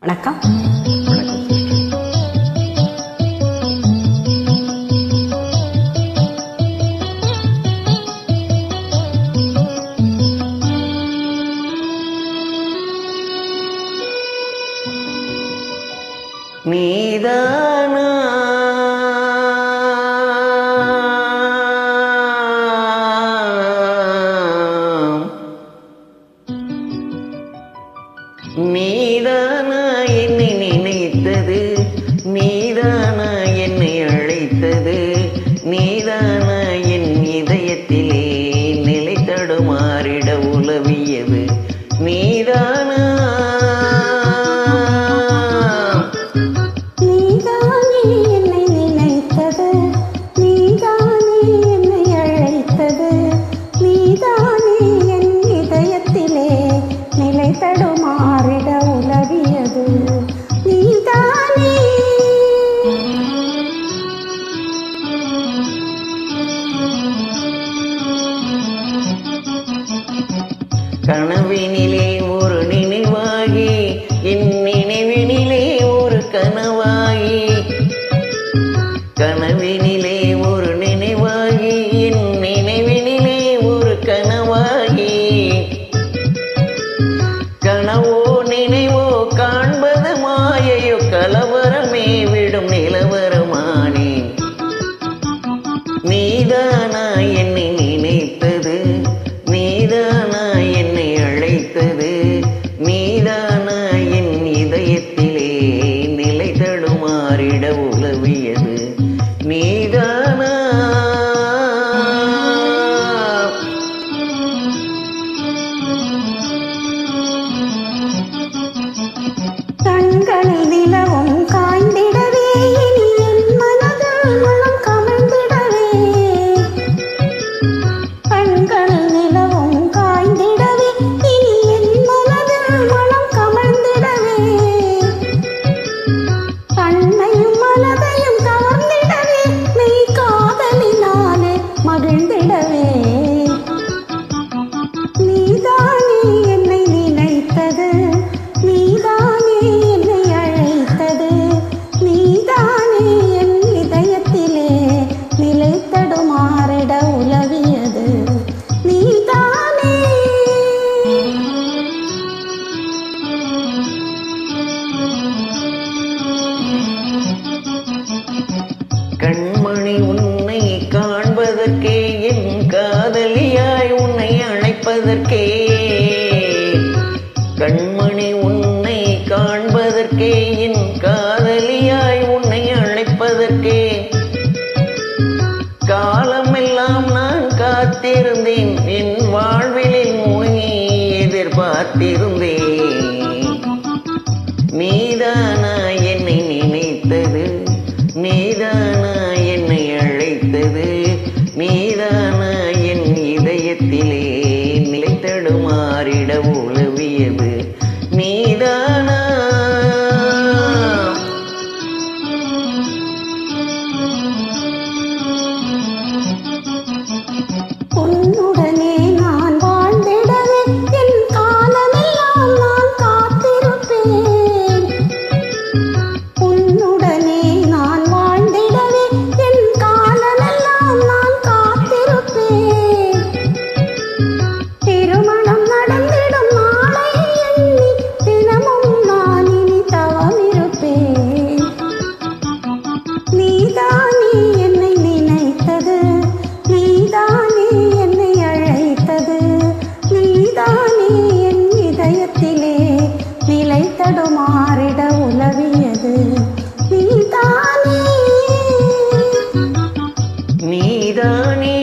வணக்கம். நீதானா நீதானா என்னை நினைத்தது, நீதானா என்னை அழைத்தது, நீதானா என் இதயத்திலே நிலை தடுமாறிட உலவியது, நீதானா தடுமாறிட உலவியது, நீதானே. கனவினிலே ஒரு நினைவாகி என் நினைவினிலே ஒரு கனவாகி, கனவினிலே ஒரு நினைவாகி என் நினைவினிலே ஒரு கனவாகி, கனவோ நினைவோ காண்பது மாயையோ கலவரமே விடும் நிலவரமானே, நீதானா என்னை நினைத்தது, நீதானா என்னை அழைத்தது, நீதானா என் இதயத்திலே நிலை தடுமாறிட உலவியது, நீதானா கண்களில் நிலவும் காய்ந்திடவே, இனி என் மனதில் மனம் கமழ்ந்திடவே, கண்களில் நிலவும் காய்ந்திடவே, இனி என் மனதில் மனம் கமழ்ந்திடவே, கண்ணையும் மனதையும் கவர்ந்திடவே, மெய் காதலினாலே மகிழ்ந்திடவே, நீதானே என்னை நினைத்தது, நீதானே என்னை அழைத்தது, நீதானே என் இதயத்திலே நிலை தடுமாறிட உலவியது, நீதானே. கண்மணி உன்னை காண்பதற்கே என் காதலியாய் உன்னை அழைப்பதற்கே, கண்மணி உன்னை காண்பதற்கே என் காதலியாய் உன்னை அழைப்பதற்கே, காலமெல்லாம் நான் காத்திருந்தேன், என் வாழ்விலில் மூழ்கி எதிர்பார்த்திருந்தேன், நீதானா என்னை நினைத்தது, நீதானா என்னை அழைத்தது, நீதானா என் இதயத்திலே நிலை தடுமாறிட உலவியது, நீதானா உன்னுடனே நான் வாழ்ந்திடவே, என் காலமெல்லாம் நான் காத்திருப்பேன், உன்னுடனே நான் வாழ்ந்திடவே, என் காலமெல்லாம் நான் காத்திருப்பேன், திருமணம் நடந்திடும் நாளை எண்ணி தினமும் நான் இனி தவமிருப்பேன், நீதானே என்னை நினைத்தது, நீதானே என்னை அழைத்தது, நீதானே என் இதயத்திலே நிலை தடுமாறிட உலவியது, நீதானே. நீதானே